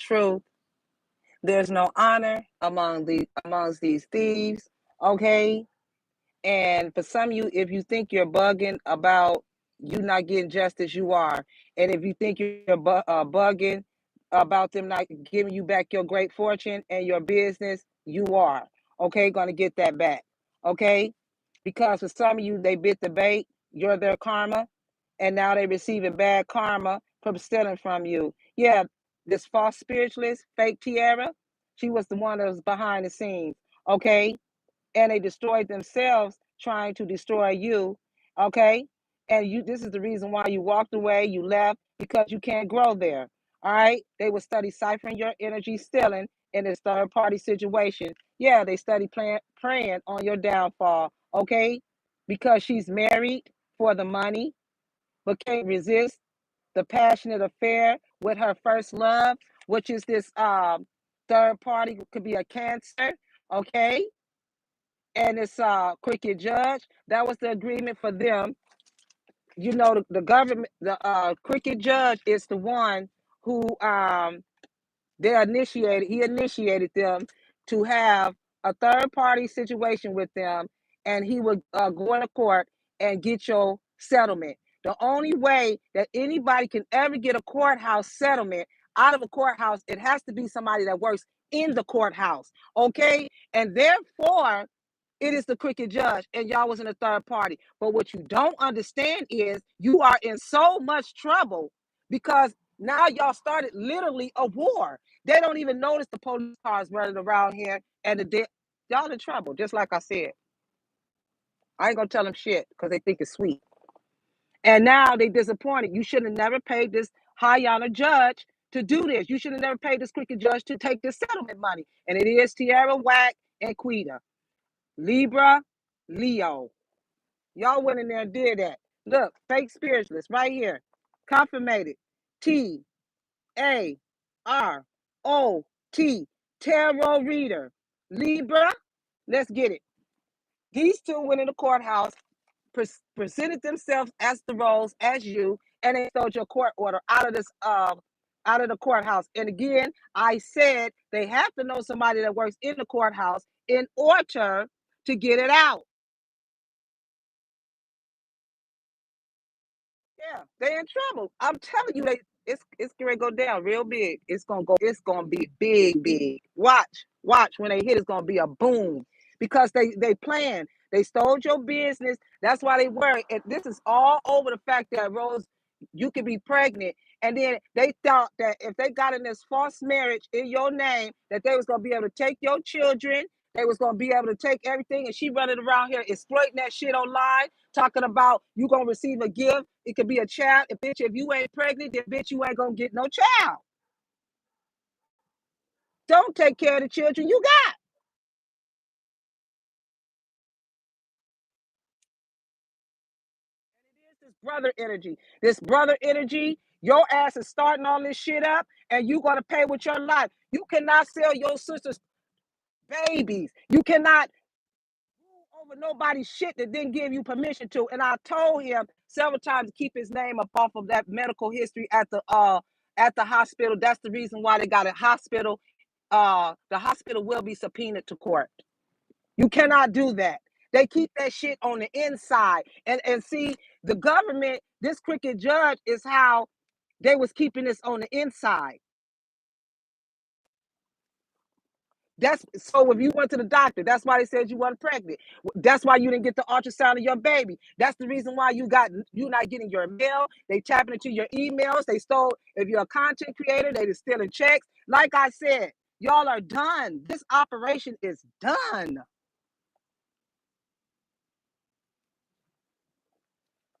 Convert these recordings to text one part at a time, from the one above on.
truth. There's no honor amongst these thieves. Okay. And for some of you, if you think you're bugging about you not getting justice, you are. And if you think you're bugging about them not giving you back your great fortune and your business, you are. Okay, gonna get that back. Okay, because for some of you, they bit the bait. You're their karma, and now they're receiving bad karma from stealing from you. Yeah, this false spiritualist, fake Tiara, she was the one that was behind the scenes. Okay, and they destroyed themselves trying to destroy you. Okay, and you, this is the reason why you walked away, you left, because you can't grow there. All right, they would study ciphering your energy stealing in this third party situation. Yeah, they study praying on your downfall. Okay, because she's married for the money but can't resist the passionate affair with her first love, which is this third party, could be a Cancer. Okay, and it's cricket judge. That was the agreement for them. You know, the government, the cricket judge is the one who he initiated them to have a third party situation with them, and he would go into court and get your settlement. The only way that anybody can ever get a courthouse settlement out of a courthouse, it has to be somebody that works in the courthouse. Okay, and therefore it is the cricket judge, and y'all was in a third party. But what you don't understand is you are in so much trouble because now y'all started literally a war. They don't even notice the police cars running around here, and y'all in trouble. Just like I said, I ain't gonna tell them shit because they think it's sweet. And now they disappointed. You should have never paid this high honor judge to do this. You should have never paid this cricket judge to take this settlement money. And it is Tierra, Whack, and Quita. Libra, Leo. Y'all went in there and did that. Look, fake spiritualist right here. Confirmated. T A R O T. Tarot reader. Libra. Let's get it. These two went in the courthouse, presented themselves as the roles as you, and they stole your court order out of this out of the courthouse. And again, I said they have to know somebody that works in the courthouse in order to get it out. Yeah, they in trouble. I'm telling you, it's gonna go down real big. It's gonna be big, big. Watch when they hit, it's gonna be a boom. Because they plan. They stole your business. That's why they worry. And this is all over the fact that Rose, you could be pregnant. And then they thought that if they got in this false marriage in your name, that they was gonna be able to take your children. They was gonna be able to take everything, and she running around here exploiting that shit online, talking about you gonna receive a gift. It could be a child. If you ain't pregnant, then bitch, you ain't gonna get no child. Don't take care of the children you got. And it is this brother energy. This brother energy, your ass is starting all this shit up, and you gonna pay with your life. You cannot sell your sister's babies. You cannot over nobody's shit that didn't give you permission to. And I told him several times to keep his name up off of that medical history at the hospital. That's the reason why they got a hospital. The hospital will be subpoenaed to court. You cannot do that. They keep that shit on the inside. And see, the government, this cricket judge is how they was keeping this on the inside. That's so if you went to the doctor, that's why they said you weren't pregnant. That's why you didn't get the ultrasound of your baby. That's the reason why you're not getting your mail. They tapping into your emails. They stole, if you're a content creator, they just stealing checks. Like I said, y'all are done. This operation is done.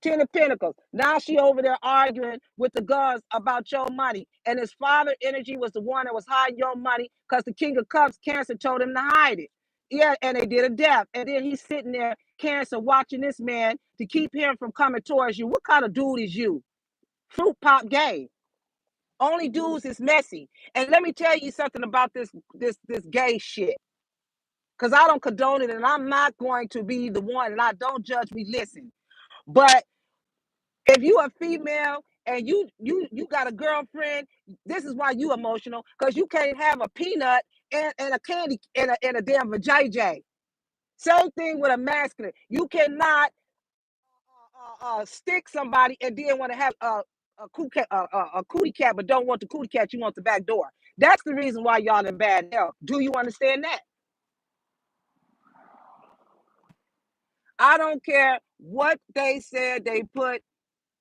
Ten of Pentacles. Now she over there arguing with the guns about your money. And his father energy was the one that was hiding your money because the King of Cups, Cancer, told him to hide it. Yeah, and they did a death. And then he's sitting there, Cancer, watching this man to keep him from coming towards you. What kind of dude is you? Fruit pop gay. Only dudes is messy. And let me tell you something about this gay shit. Because I don't condone it, and I'm not going to be the one, and I don't judge, we listen. But if you a female and you got a girlfriend. This is why you emotional, because you can't have a peanut and a candy and a damn vajayjay. Same thing with a masculine. You cannot stick somebody and then want to have a cootie cat, but don't want the cootie cat. You want the back door. That's the reason why y'all in bad health. Do you understand that? I don't care what they said they put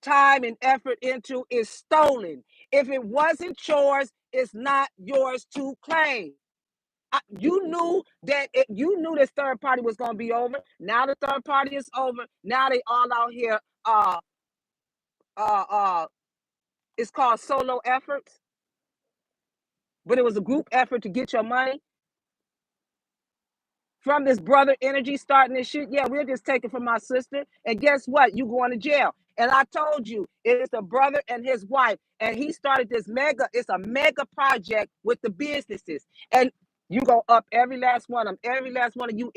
time and effort into is stolen. If it wasn't yours, it's not yours to claim. You knew that you knew this third party was going to be over. Now the third party is over. Now they all out here. Uh, uh, it's called solo efforts, but it was a group effort to get your money from this brother energy starting this shit. Yeah, we'll just take it from my sister. And guess what? You going to jail. And I told you, it's a brother and his wife. And he started this it's a mega project with the businesses. And you go up every last one of them. Every last one of you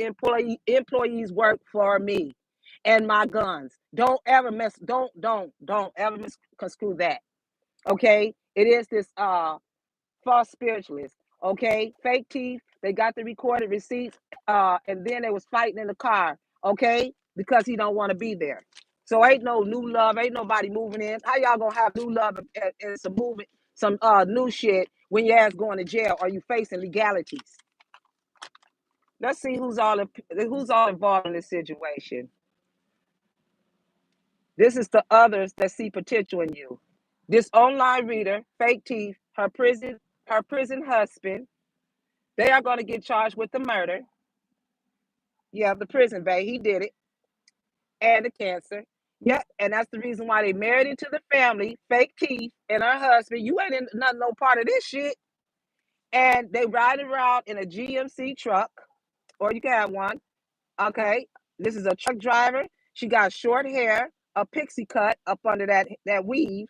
employees work for me and my guns. Don't ever don't ever misconstrue that. Okay? It is this false spiritualists, okay, fake teeth. They got the recorded receipts, and then they was fighting in the car, okay, because he don't want to be there. So ain't no new love, ain't nobody moving in. How y'all gonna have new love and some moving, some new shit when your ass going to jail or you facing legalities? Let's see who's all involved in this situation. This is the others that see potential in you. This online reader, fake teeth, her prison husband. They are going to get charged with the murder. Yeah, the prison babe. He did it. And the cancer. Yeah, and that's the reason why they married into the family, fake teeth, and her husband. You ain't in no part of this shit. And they ride around in a GMC truck, or you can have one. Okay. This is a truck driver. She got short hair, a pixie cut up under that weave.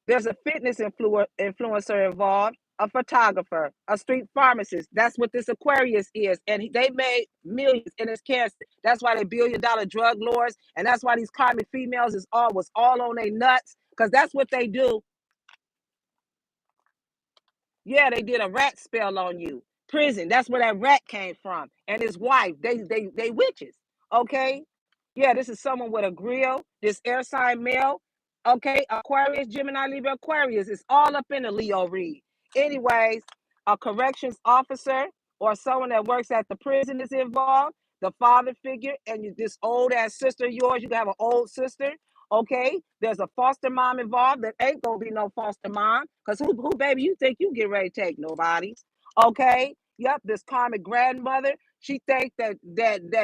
There's a fitness influencer involved, a photographer, a street pharmacist. That's what this Aquarius is. And they made millions in this cancer. That's why they $1 billion drug lords. And that's why these karmic females was all on their nuts. Because that's what they do. Yeah, they did a rat spell on you. Prison. That's where that rat came from. And his wife. They witches. Okay? Yeah, this is someone with a grill. This air sign male. Okay, Aquarius, Gemini, Libra, Aquarius. It's all up in the Leo read. Anyways, a corrections officer or someone that works at the prison is involved. The father figure and this old ass sister of yours. You can have an old sister. Okay, there's a foster mom involved. That ain't gonna be no foster mom, cause who baby you think you get ready to take? Nobody's. Okay. Yep. This karmic grandmother. She think that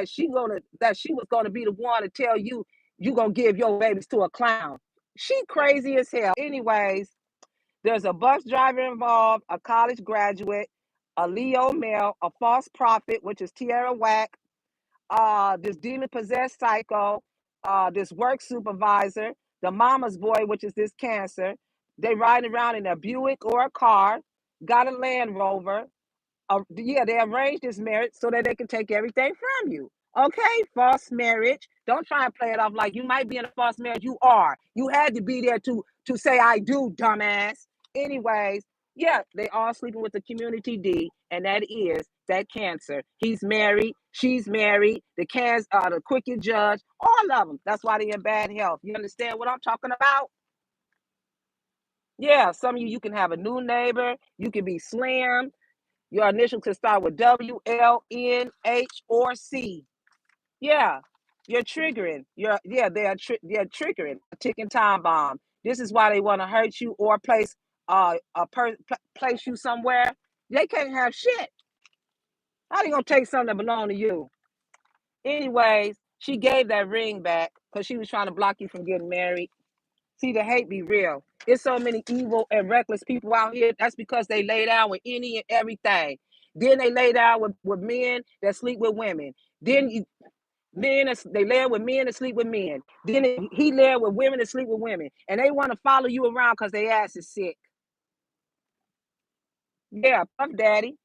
she was gonna be the one to tell you gonna give your babies to a clown. She crazy as hell. Anyways, there's a bus driver involved, a college graduate, a Leo male, a false prophet, which is Tierra Whack, this demon possessed psycho, this work supervisor, the mama's boy, which is this cancer. They riding around in a Buick or a car, got a Land Rover. Yeah, they arranged this marriage so that they can take everything from you. Okay, false marriage. Don't try and play it off like you might be in a false marriage. You are. You had to be there to say I do, dumbass. Anyways, yeah, they all sleeping with the community D, and that is that cancer. He's married, she's married, the quicket judge, all of them. That's why they're in bad health. You understand what I'm talking about? Yeah, some of you can have a new neighbor, you can be slim. Your initials can start with W, L, N, H, or C. Yeah, you're triggering. They're triggering a ticking time bomb. This is why they want to hurt you or place you somewhere. They can't have shit. How they gonna take something that belong to you? Anyways, she gave that ring back because she was trying to block you from getting married. See, the hate be real. There's so many evil and reckless people out here. That's because they lay down with any and everything. Then they lay down with men that sleep with women. Then they lay with men that sleep with men. Then he lay with women that sleep with women. And they want to follow you around because their ass is sick. Yeah, Puff Daddy.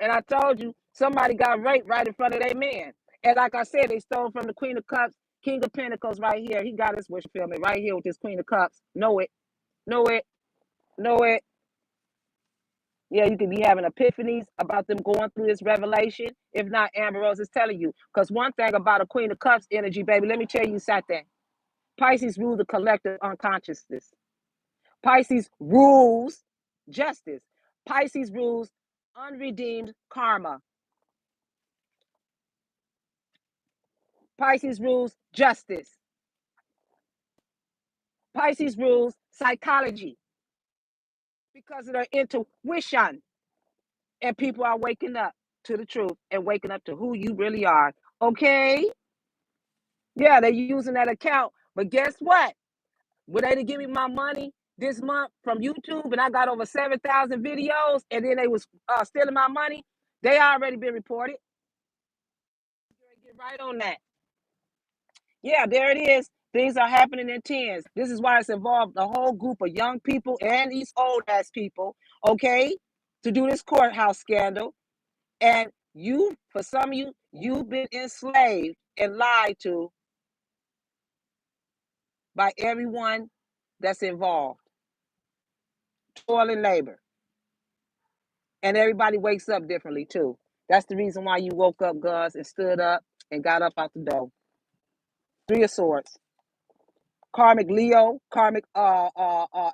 And I told you, somebody got raped right in front of their man. And like I said, they stole from the Queen of Cups, King of Pentacles right here. He got his wish fulfillment right here with this Queen of Cups. Know it. Know it. Know it. Yeah, you could be having epiphanies about them going through this revelation. If not, Amber Rose is telling you. Because one thing about a Queen of Cups energy, baby, let me tell you something. Pisces rule the collective unconsciousness. Pisces rules justice. Pisces rules unredeemed karma. Pisces rules justice. Pisces rules psychology because of their intuition. And people are waking up to the truth and waking up to who you really are. Okay? Yeah, they're using that account. But guess what? When they didn't give me my money this month from YouTube and I got over 7,000 videos and then they was stealing my money, they already been reported. Get right on that. Yeah, there it is. Things are happening in tens. This is why it's involved a whole group of young people and these old ass people, okay, to do this courthouse scandal. And you, for some of you, you've been enslaved and lied to by everyone that's involved. Toil and labor. And everybody wakes up differently too. That's the reason why you woke up, Gus, and stood up and got up out the door. Three of Swords. Karmic Leo, karmic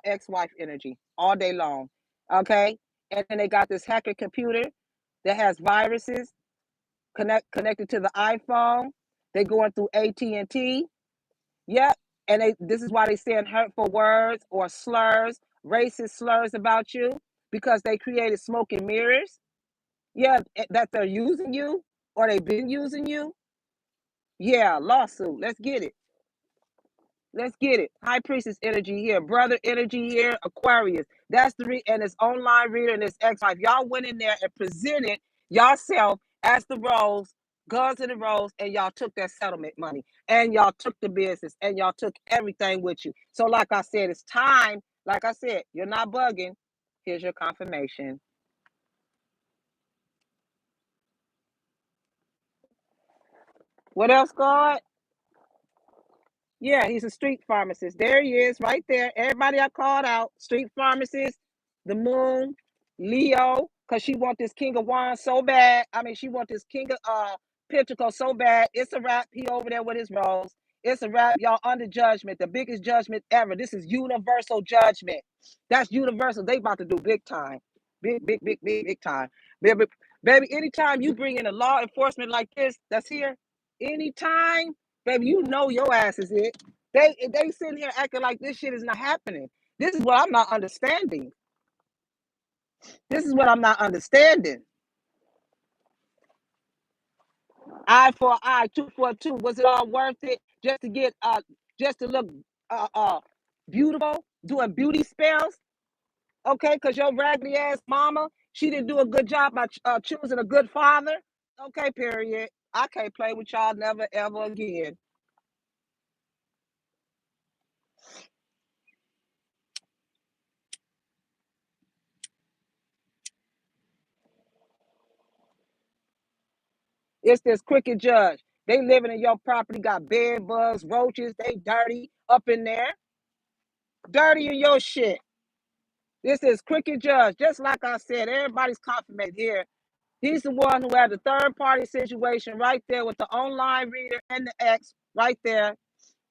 ex-wife energy all day long. Okay? And then they got this hacker computer that has viruses connected to the iPhone. They're going through AT&T. Yep. And this is why they saying hurtful words or slurs, racist slurs about you, because they created smoke and mirrors. Yeah, that they're using you or they've been using you. Yeah, lawsuit. Let's get it. Let's get it. High priestess energy here, brother energy here, Aquarius. That's and it's online reader and it's ex-wife. Y'all went in there and presented yourself as the rose, guns in the rose, and y'all took that settlement money and y'all took the business and y'all took everything with you. So, like I said, it's time. Like I said, you're not bugging. Here's your confirmation. What else, God? Yeah, he's a street pharmacist. There he is, right there. Everybody I called out, street pharmacist, the moon, Leo, because she want this King of Wands so bad. I mean, she want this King of Pentacles so bad. It's a wrap. He over there with his rose. It's a wrap. Y'all under judgment, the biggest judgment ever. This is universal judgment. That's universal. They about to do big time. Big time. Baby, anytime you bring in a law enforcement like this that's here, anytime, baby, you know your ass is it. They sitting here acting like this shit is not happening. This is what I'm not understanding. This is what I'm not understanding. Eye for eye, two for two. Was it all worth it just to get just to look beautiful, doing beauty spells? Okay, because your raggedy ass mama, she didn't do a good job by choosing a good father. Okay, period. I can't play with y'all never ever again. It's this crooked judge. They living in your property, got bed bugs, roaches, they dirty up in there. Dirty in your shit. This is crooked judge. Just like I said, everybody's confirmed here. He's the one who had the third party situation right there with the online reader and the ex right there.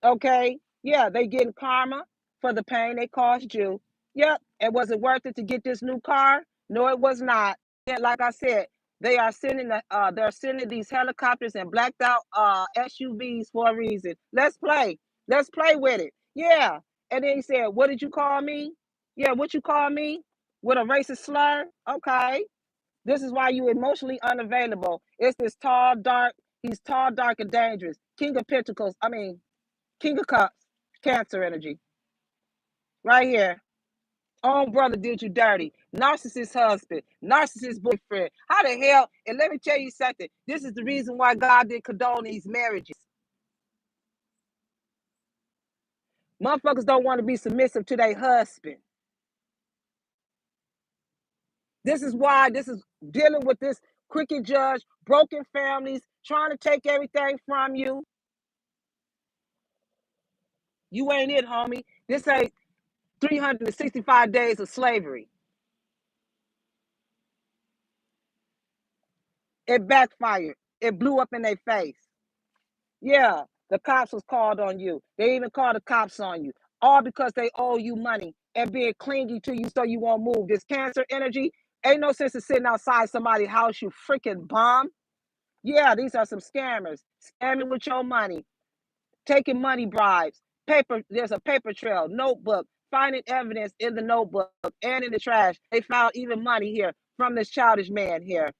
Okay. Yeah, they getting karma for the pain they caused you. Yep. And was it worth it to get this new car? No, it was not. Yeah, like I said, they're sending these helicopters and blacked out SUVs for a reason. Let's play. Let's play with it. Yeah. And then he said, "What did you call me? Yeah, what you call me? With a racist slur? Okay. This is why you emotionally unavailable. It's this tall, dark, he's tall, dark, and dangerous. King of Pentacles, I mean, King of Cups, Cancer energy. Right here. Own brother did you dirty. Narcissist husband. Narcissist boyfriend. How the hell? And let me tell you something. This is the reason why God didn't condone these marriages. Motherfuckers don't want to be submissive to their husband. This is why this is dealing with this crooked judge, broken families, trying to take everything from you. You ain't it, homie. This ain't 365 days of slavery. It backfired. It blew up in their face. Yeah, the cops was called on you. They even called the cops on you. All because they owe you money and being clingy to you so you won't move. This cancer energy, ain't no sense of sitting outside somebody's house, you freaking bum. Yeah, these are some scammers. Scamming with your money, taking money bribes. Paper, there's a paper trail, notebook, finding evidence in the notebook and in the trash. They found even money here from this childish man here.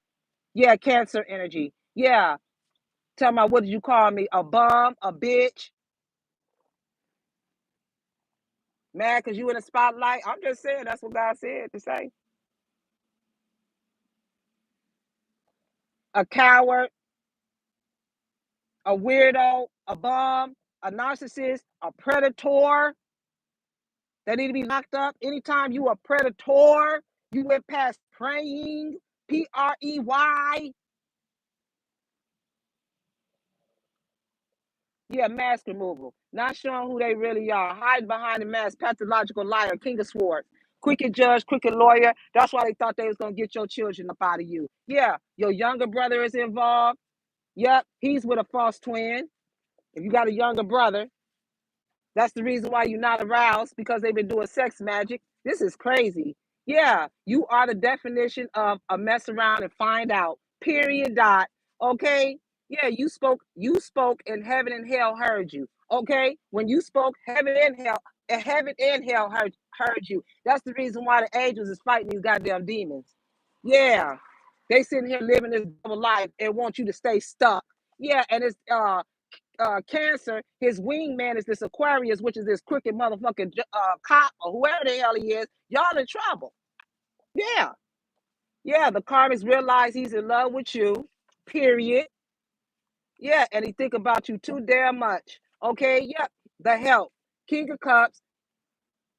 Yeah, cancer energy. Yeah. Tell me, what did you call me? A bum, a bitch, mad because you in the spotlight? I'm just saying that's what God said to say. A coward, a weirdo, a bum, a narcissist, a predator. They need to be locked up. Anytime you a predator, you went past praying, Prey. Yeah, mask removal. Not showing who they really are. Hiding behind the mask. Pathological liar. King of swords. Crooked judge, crooked lawyer. That's why they thought they was going to get your children up out of you. Yeah, your younger brother is involved. Yep, he's with a false twin. If you got a younger brother, that's the reason why you're not aroused, because they've been doing sex magic. This is crazy. Yeah, you are the definition of a mess around and find out. Period. Dot. Okay. Yeah, you spoke, and heaven and hell heard you. Okay. When you spoke, heaven and hell heard you. That's the reason why the angels is fighting these goddamn demons. Yeah. They sitting here living this double life and want you to stay stuck. Yeah, and it's Cancer, his wingman is this Aquarius, which is this crooked motherfucking cop or whoever the hell he is. Y'all in trouble. Yeah. Yeah. The Karmics realize he's in love with you. Period. Yeah. And he think about you too damn much. Okay. Yep. The help. King of Cups,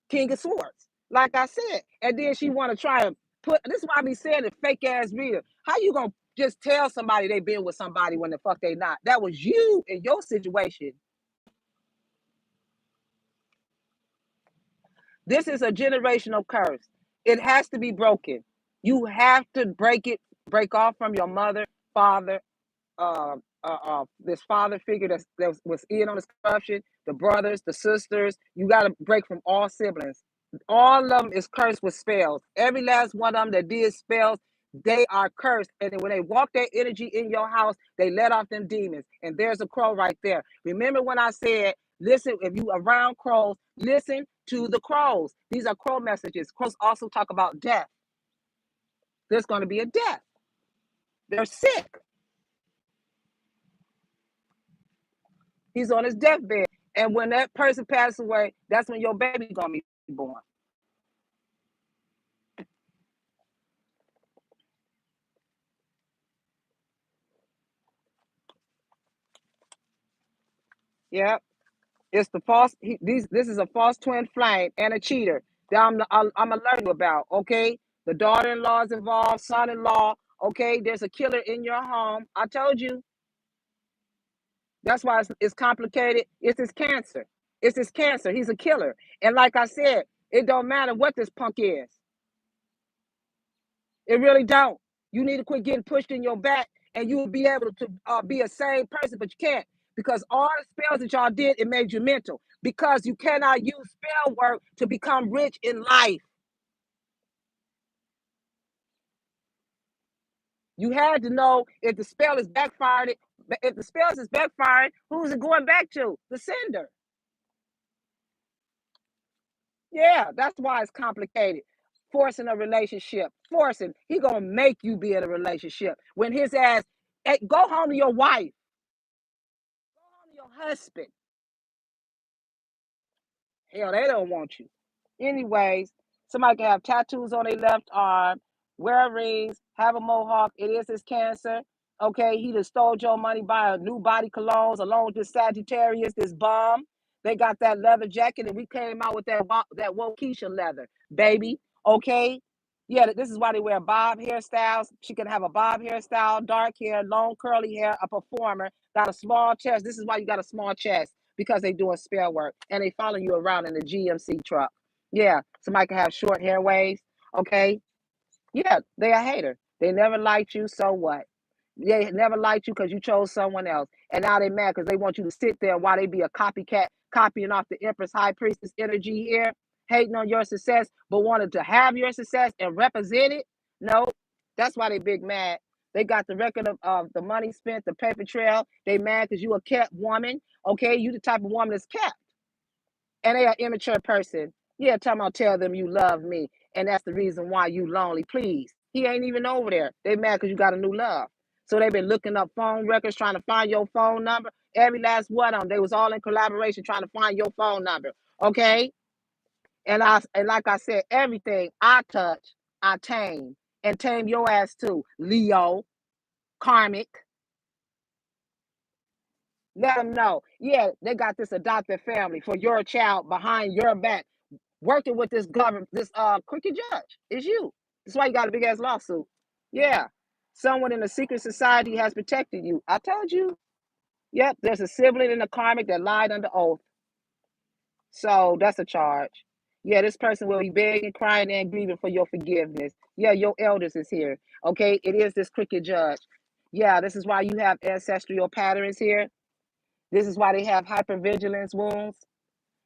King of Swords. Like I said. And then she want to try and put this is why I be saying it, fake ass reader. How you gonna just tell somebody they been with somebody when the fuck they not? That was you in your situation. This is a generational curse. It has to be broken. You have to break off from your mother, father, this father figure that was in on this corruption, the brothers, the sisters. You got to break from all siblings. All of them is cursed with spells. Every last one of them that did spells, they are cursed. And when they walk their energy in your house, they let off them demons. And there's a crow right there. Remember when I said, listen, if you around crows, listen to the crows. These are crow messages. Crows also talk about death. There's going to be a death. They're sick. He's on his deathbed. And when that person passes away, that's when your baby's going to be born. Yeah. It's the false. This is a false twin flame and a cheater that I'm alerting you about. Okay, the daughter-in-law is involved, son-in-law. Okay, there's a killer in your home. I told you. That's why it's complicated. It's his cancer. It's his cancer. He's a killer. And like I said, it don't matter what this punk is. It really don't. You need to quit getting pushed in your back, and you will be able to be a sane person, but you can't, because all the spells that y'all did, it made you mental. Because you cannot use spell work to become rich in life. You had to know if the spell is backfired. If the spells is backfired, who's it going back to? The sender. Yeah, that's why it's complicated. Forcing a relationship, forcing. He gonna make you be in a relationship when his ass. Hey, go home to your wife. Go home to your husband. Hell, they don't want you. Anyways, somebody can have tattoos on their left arm, wear rings, have a mohawk. It is his cancer. Okay, he just stole your money, buy a new body colognes along with this Sagittarius, this bomb. They got that leather jacket, and we came out with that Wokesha leather, baby. Okay, yeah, this is why they wear bob hairstyles. She can have a bob hairstyle, dark hair, long curly hair, a performer, got a small chest. This is why you got a small chest. because they doing spell work and they following you around in the GMC truck. Yeah, somebody can have short hair waves. Okay, yeah, they a hater. They never liked you, so what? They never liked you because you chose someone else. And now they mad because they want you to sit there while they be a copycat, copying off the Empress High Priestess energy here, hating on your success, but wanted to have your success and represent it. No, that's why they big mad. They got the record of the money spent, the paper trail. They mad because you a kept woman. Okay, you the type of woman that's kept. And they are immature person. Yeah, time I'll tell them you love me, and that's the reason why you lonely. Please, he ain't even over there. They mad because you got a new love. So they've been looking up phone records, trying to find your phone number. Every last one of them, they was all in collaboration trying to find your phone number. Okay, and like I said, everything I touch, I tame, and tame your ass too, Leo, Karmic. Let them know. Yeah, they got this adopted family for your child behind your back working with this government, this crooked judge. It's you. That's why you got a big ass lawsuit. Yeah. Someone in a secret society has protected you. I told you. Yep. There's a sibling in the karmic that lied under oath. So that's a charge. Yeah, this person will be begging, crying, and grieving for your forgiveness. Yeah, your elders is here. Okay. It is this crooked judge. Yeah, this is why you have ancestral patterns here. This is why they have hypervigilance wounds.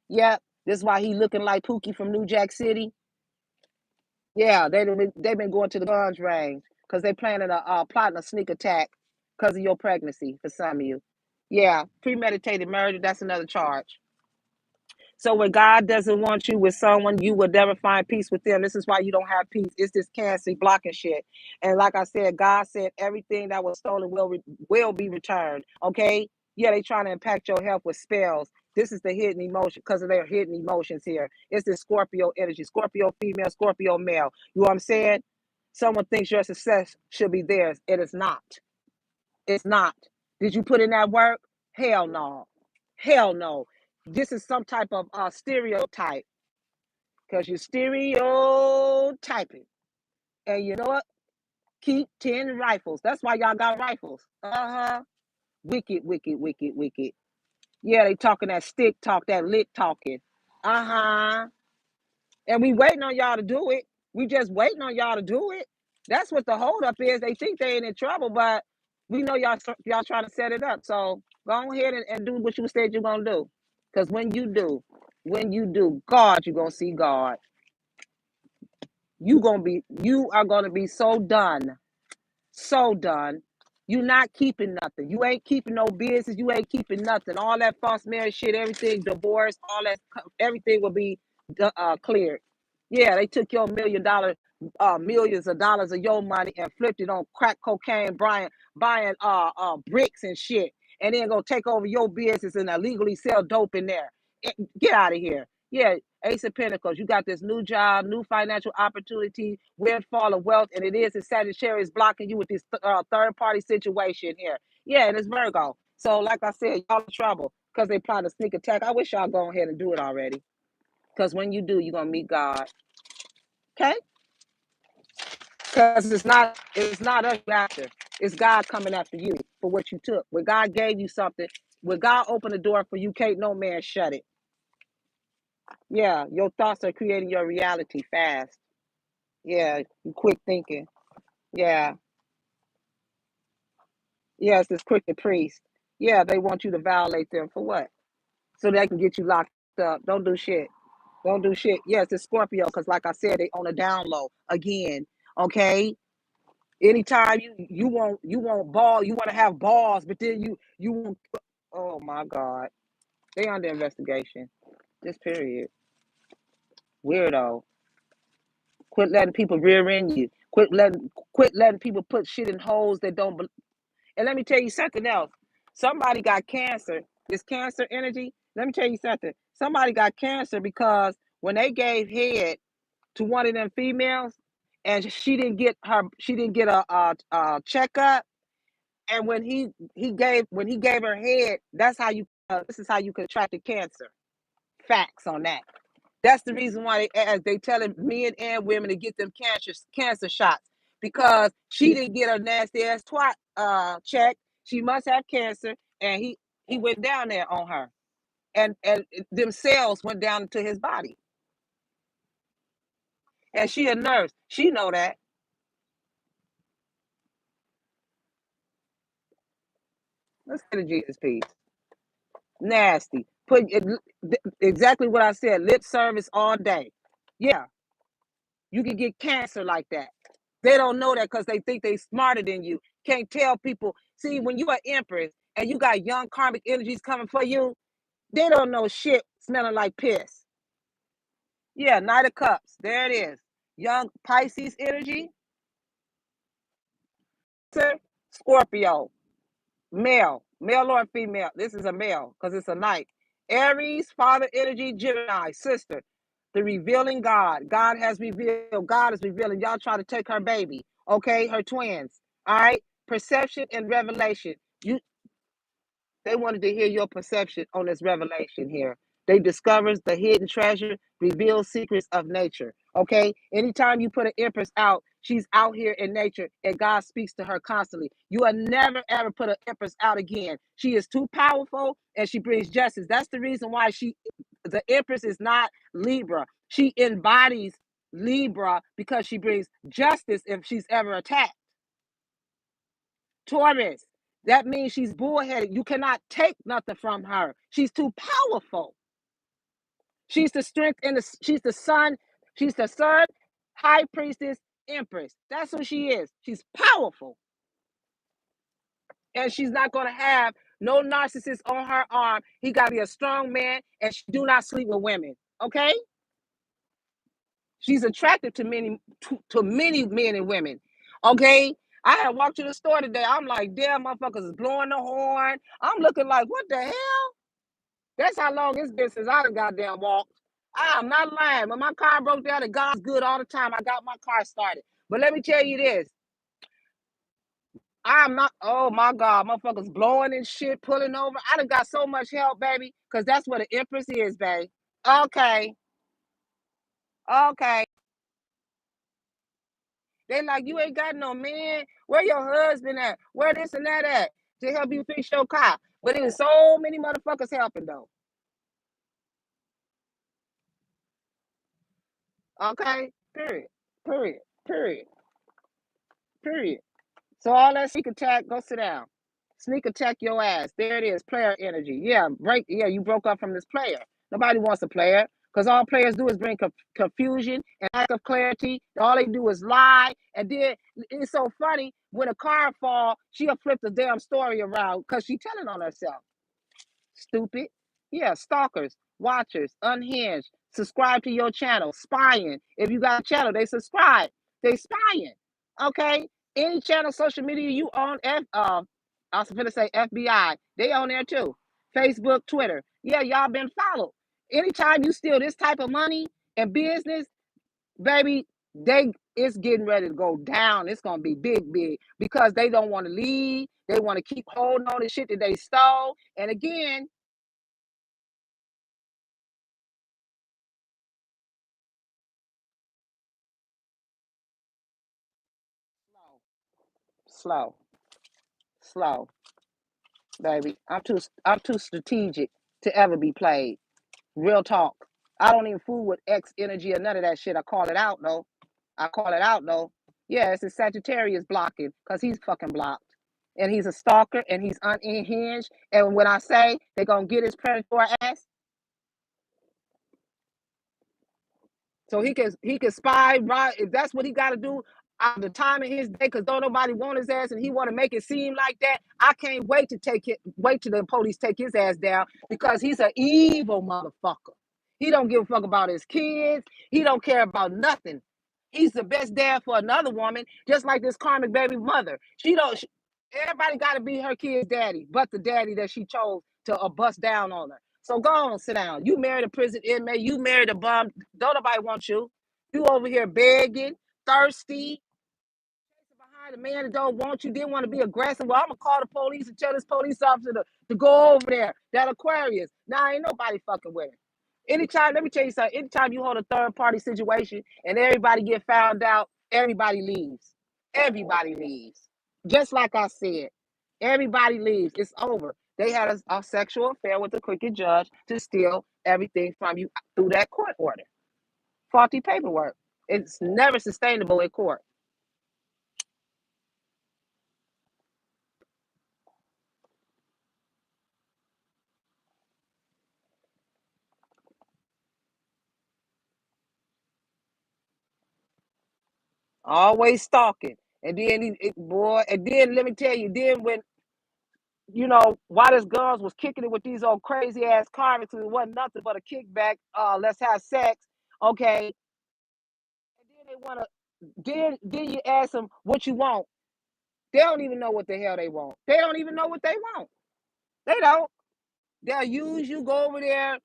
Yep. This is why he looking like Pookie from New Jack City. Yeah, they've been going to the guns range because they planning a plotting a sneak attack because of your pregnancy for some of you. Yeah, premeditated murder, that's another charge. So when God doesn't want you with someone, you will never find peace with them. This is why you don't have peace. It's this cancer blocking shit. And like I said, God said everything that was stolen will be returned. Okay? Yeah, they trying to impact your health with spells. This is the hidden emotion because of their hidden emotions here. It's this Scorpio energy, Scorpio female, Scorpio male. You know what I'm saying? Someone thinks your success should be theirs. It is not. It's not. Did you put in that work? Hell no. Hell no. This is some type of stereotype because you're stereotyping. And you know what? Keep 10 rifles. That's why y'all got rifles. Uh-huh. Wicked, wicked, wicked, wicked. Yeah, they talking that stick talk, that lick talking. Uh-huh. And we waiting on y'all to do it. We just waiting on y'all to do it. That's what the holdup is. They think they ain't in trouble, but we know y'all trying to set it up. So go ahead and do what you said you're gonna do. Because when you do, God, you're gonna see God. You are gonna be so done. So done. You not keeping nothing. You ain't keeping no business. You ain't keeping nothing. All that false marriage shit, everything, divorce, all that, everything will be cleared. Yeah, they took your millions of dollars of your money and flipped it on crack cocaine, buying bricks and shit, and then go take over your business and illegally sell dope in there. Get out of here. Yeah, Ace of Pentacles, you got this new job, new financial opportunity, windfall of wealth, and it is in Sagittarius blocking you with this third party situation here. Yeah, and it's Virgo. So, like I said, y'all in trouble because they plan a sneak attack. I wish y'all go ahead and do it already. Because when you do, you're gonna meet God. Okay? Because it's not us after. It's God coming after you for what you took. When God gave you something, when God opened the door for you, can't no man shut it. Yeah, your thoughts are creating your reality fast. Yeah, you quick thinking. Yeah. Yes, this crooked priest. Yeah, they want you to violate them for what? So they can get you locked up. Don't do shit. Don't do shit. Yes, it's Scorpio, because like I said, they on a down low again. Okay. Anytime you want ball, you want to have balls, but then you want, oh my God. They under investigation. This period. Weirdo. Quit letting people rear end you. Quit letting people put shit in holes that don't. And let me tell you something else. Somebody got cancer. This cancer energy. Let me tell you something. Somebody got cancer because when they gave head to one of them females, and she didn't get a checkup. And when he gave her head, that's how you. This is how you contracted cancer. Facts on that. That's the reason why they telling men and women to get them cancer shots because she didn't get her nasty ass twat checked. She must have cancer, and he went down there on her. and them cells went down into his body. And she a nurse. She know that. Let's get a Jesus piece. Nasty. Put it, exactly what I said. Lip service all day. Yeah, you can get cancer like that. They don't know that because they think they smarter than you. Can't tell people. See, when you are empress and you got young karmic energies coming for you, they don't know shit smelling like piss. Yeah, Knight of Cups. There it is. Young Pisces energy. Scorpio. Male or female. This is a male because it's a knight. Aries, father energy, Gemini, sister. The revealing God. God has revealed. God is revealing. Y'all try to take her baby. Okay, her twins. All right. Perception and revelation. They wanted to hear your perception on this revelation here. They discovers the hidden treasure, reveals secrets of nature. Okay. Anytime you put an empress out, she's out here in nature and God speaks to her constantly. You will never ever put an empress out again. She is too powerful and she brings justice. That's the reason why the empress is not Libra. She embodies Libra because she brings justice if she's ever attacked. Taurus. That means she's bullheaded. You cannot take nothing from her. She's too powerful. She's the strength and she's the sun. She's the sun, high priestess, empress. That's who she is. She's powerful. And she's not going to have no narcissist on her arm. He got to be a strong man and she do not sleep with women. Okay? She's attractive to many men and women. Okay? I had walked to the store today. I'm like, damn, motherfuckers is blowing the horn. I'm looking like, what the hell? That's how long it's been since I done goddamn walked. I'm not lying. When my car broke down, and God's good all the time, I got my car started. But let me tell you this. I'm not, oh my God, motherfuckers blowing and shit, pulling over. I done got so much help, baby, because that's what an empress is, babe. Okay. Okay. They like, you ain't got no man. Where your husband at? Where this and that at? To help you fix your car. But there's so many motherfuckers helping, though. Okay? Period. Period. Period. Period. So all that sneak attack, go sit down. Sneak attack your ass. There it is. Player energy. Yeah, you broke up from this player. Nobody wants a player. Because all players do is bring confusion and lack of clarity. All they do is lie. And then it's so funny, when a car fall, she'll flip the damn story around because she's telling on herself. Stupid. Yeah, stalkers, watchers, unhinged, subscribe to your channel, spying. If you got a channel, they subscribe. They spying. Okay? Any channel, social media you on, I was going to say FBI, they on there too. Facebook, Twitter. Yeah, y'all been followed. Anytime you steal this type of money and business, baby, it's getting ready to go down. It's gonna be big, big because they don't want to leave. They want to keep holding on to shit that they stole. And again, slow, slow, baby. I'm too strategic to ever be played. Real talk. I don't even fool with X energy or none of that shit. I call it out though. I call it out though. Yeah, it's a Sagittarius blocking because he's fucking blocked. And he's a stalker and he's unhinged. And when I say they're gonna get his predator ass, so he can spy right if that's what he got to do at the time of his day because don't nobody want his ass and he want to make it seem like that. I can't wait to wait till the police take his ass down because he's an evil motherfucker. He don't give a fuck about his kids. He don't care about nothing. He's the best dad for another woman, just like this karmic baby mother. Everybody got to be her kid's daddy, but the daddy that she chose to bust down on her. So go on, sit down. You married a prison inmate. You married a bum. Don't nobody want you. You over here begging, thirsty, behind a man that don't want you, didn't want to be aggressive. Well, I'm going to call the police and tell this police officer to go over there, that Aquarius. Now, ain't nobody fucking with it. Anytime, let me tell you something. Anytime you hold a third party situation and everybody get found out, everybody leaves. Everybody leaves. Just like I said, everybody leaves. It's over. They had a sexual affair with the crooked judge to steal everything from you through that court order. Faulty paperwork. It's never sustainable in court. Always stalking. And then boy, and then let me tell you, then when while this girls was kicking it with these old crazy ass Karmics, it wasn't nothing but a kickback. Let's have sex, okay? And then they wanna, then you ask them what you want. They don't even know what the hell they want. They don't even know what they want. They don't. They'll use you, go over there,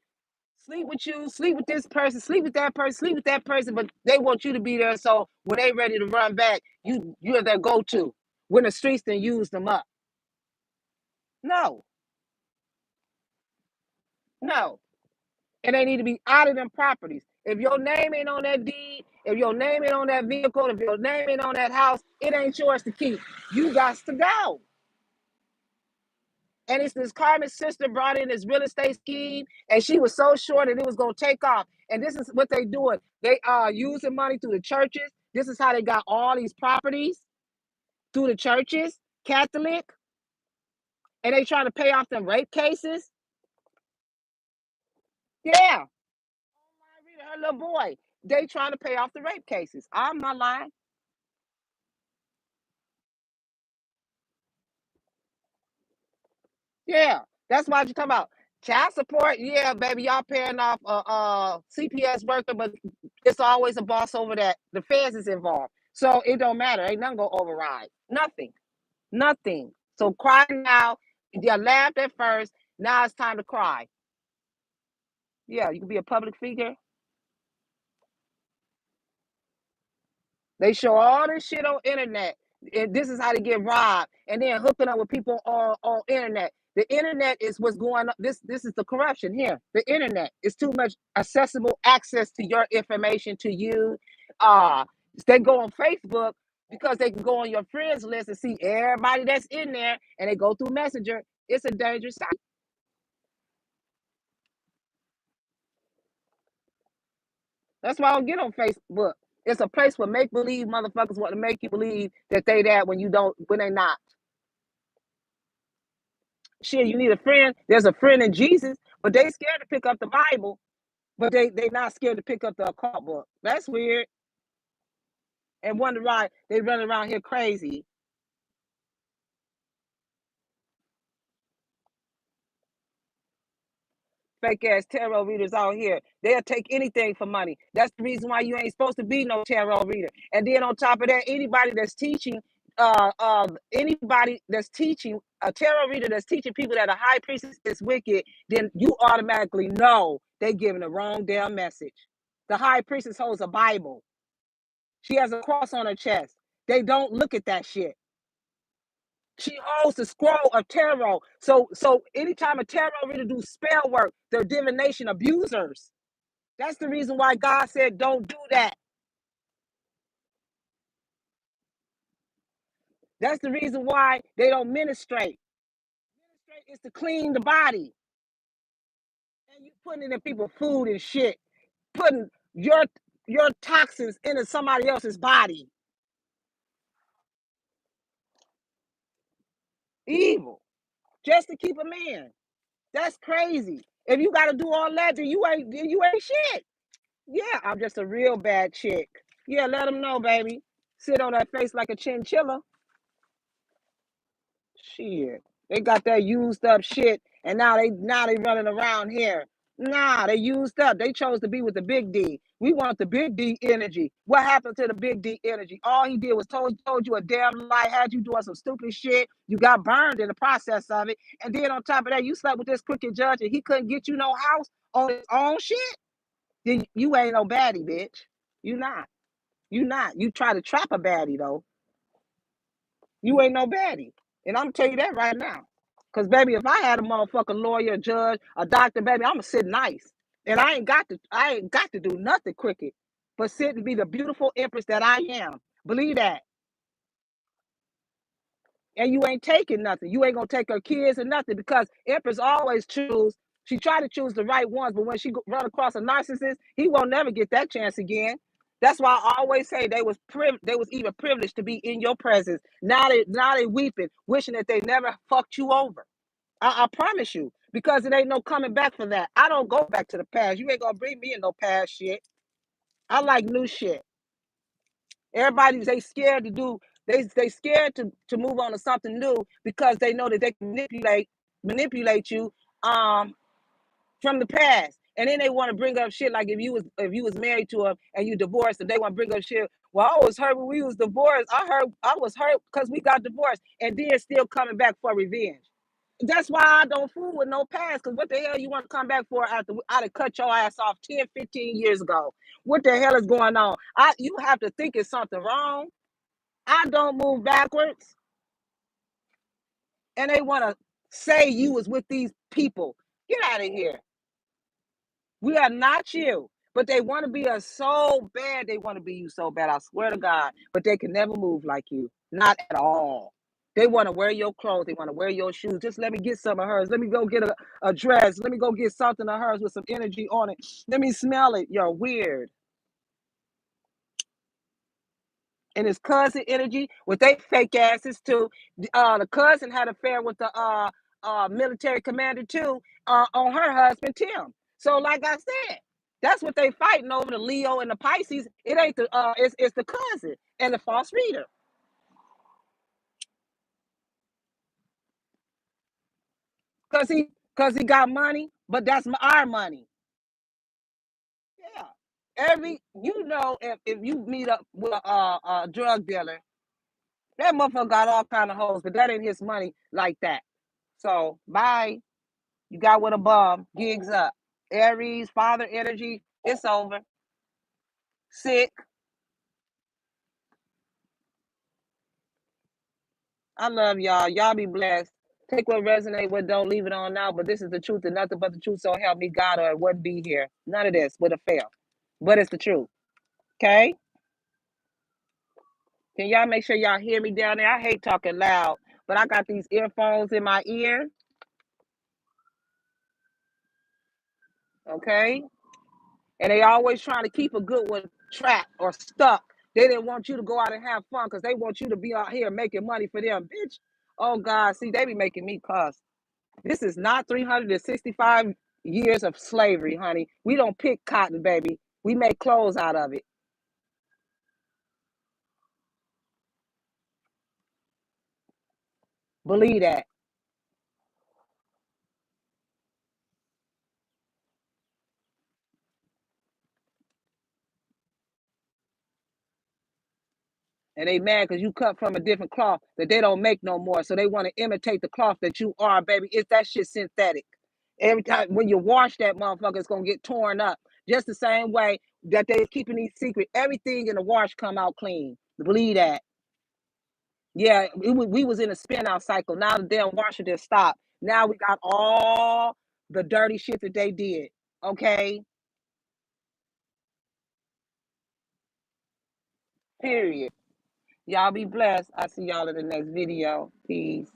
sleep with you, sleep with this person, sleep with that person, sleep with that person, but they want you to be there. So when they ready to run back, you're their go-to. When the streets then use them up. No, no. And they need to be out of them properties. If your name ain't on that deed, if your name ain't on that vehicle, if your name ain't on that house, it ain't yours to keep. You got to go. And it's this Karmic sister brought in this real estate scheme, and she was so sure that it was gonna take off. And this is what they doing. They are using money through the churches. This is how they got all these properties through the churches, Catholic, and they trying to pay off them rape cases. Yeah, her little boy. They trying to pay off the rape cases. I'm not lying. Yeah, that's why you talking about child support. Yeah, baby, y'all paying off a CPS worker, but it's always a boss over that. The feds is involved, so it don't matter. Ain't nothing gonna override. Nothing, nothing. So cry now. You laughed at first. Now it's time to cry. Yeah, you can be a public figure. They show all this shit on internet, and this is how to get robbed, and then hooking up with people on internet. The internet is what's going on. This is the corruption here. The internet is too much accessible access to your information to you. Uh, they go on Facebook because they can go on your friends list and see everybody that's in there, and they go through Messenger. It's a dangerous site. That's why I don't get on Facebook. It's a place where make believe motherfuckers want to make you believe that they that when you don't, when they not. Shit, you need a friend. There's a friend in Jesus, but they scared to pick up the Bible, but they not scared to pick up the occult book. That's weird. And wonder why they run around here crazy. Fake ass tarot readers out here. They'll take anything for money. That's the reason why you ain't supposed to be no tarot reader. And then on top of that, anybody that's teaching a tarot reader that's teaching people that a high priestess is wicked, then you automatically know they giving the wrong damn message. The high priestess holds a Bible. She has a cross on her chest. They don't look at that shit. She holds the scroll of tarot. So anytime a tarot reader do spell work, they're divination abusers. That's the reason why God said don't do that. That's the reason why they don't ministrate. Ministrate is to clean the body. And you putting it in people's food and shit. Putting your toxins into somebody else's body. Evil. Just to keep a man. That's crazy. If you gotta do all that, then you ain't shit. Yeah, I'm just a real bad chick. Yeah, let them know, baby. Sit on that face like a chinchilla. Shit. They got that used up shit, and now they running around here. Nah, they used up. They chose to be with the big D. We want the big D energy. What happened to the big D energy? All he did was told you a damn lie, had you doing some stupid shit. You got burned in the process of it. And then on top of that, you slept with this crooked judge and he couldn't get you no house on his own shit. Then you ain't no baddie, bitch. You not. You not. You try to trap a baddie though. You ain't no baddie. And I'm gonna tell you that right now. Cause baby, if I had a motherfucking lawyer, judge, a doctor, baby, I'ma sit nice. And I ain't got to do nothing crooked. But sit and be the beautiful empress that I am. Believe that. and you ain't taking nothing. You ain't gonna take her kids or nothing because Empress always choose. She try to choose the right ones, but when she run across a narcissist, he won't never get that chance again. That's why I always say they was even privileged to be in your presence. Now they weeping, wishing that they never fucked you over. I promise you, because it ain't no coming back from that. I don't go back to the past. You ain't gonna bring me in no past shit. I like new shit. Everybody they scared to do. They scared to move on to something new because they know that they can manipulate you from the past. And then they want to bring up shit like if you was married to him and you divorced and they want to bring up shit. Well, I was hurt when we was divorced. I was hurt because we got divorced, and then still coming back for revenge. That's why I don't fool with no past. Because what the hell you want to come back for after I'd have cut your ass off 10, 15 years ago? What the hell is going on? You have to think it's something wrong. I don't move backwards. And they want to say you was with these people. Get out of here. We are not you. But they want to be us so bad. They want to be you so bad. I swear to God. But they can never move like you. Not at all. They want to wear your clothes. They want to wear your shoes. Just let me get some of hers. Let me go get a dress. Let me go get something of hers with some energy on it. Let me smell it. You're weird. And his cousin energy with they fake asses too. The cousin had an affair with the military commander too on her husband Tim. So like I said, that's what they fighting over, the Leo and the Pisces. It ain't the it's the cousin and the false reader. Cause he got money, but that's our money. Yeah. If you meet up with a drug dealer, that motherfucker got all kind of hoes, but that ain't his money like that. So bye. You got with a bum, gigs up. Aries, father energy, it's over. Sick. I love y'all. Y'all be blessed. Take what resonate, what don't, leave it on now. But this is the truth and nothing but the truth. So help me God, or it wouldn't be here. None of this would have failed. But it's the truth. Okay? Can y'all make sure y'all hear me down there? I hate talking loud, but I got these earphones in my ear. Okay? And they always trying to keep a good one trapped or stuck. They didn't want you to go out and have fun because they want you to be out here making money for them, bitch. Oh God, see, they be making me cuss. This is not 365 years of slavery, honey. We don't pick cotton, baby. We make clothes out of it. Believe that. And they mad because you cut from a different cloth that they don't make no more. So they want to imitate the cloth that you are, baby. It's that shit synthetic. Every time when you wash that motherfucker, it's gonna get torn up. Just the same way that they keeping these secret. Everything in the wash come out clean. Believe that. Yeah, we was in a spin out cycle. Now the damn washer just stopped. Now we got all the dirty shit that they did. Okay? Period. Y'all be blessed. I see y'all in the next video. Peace.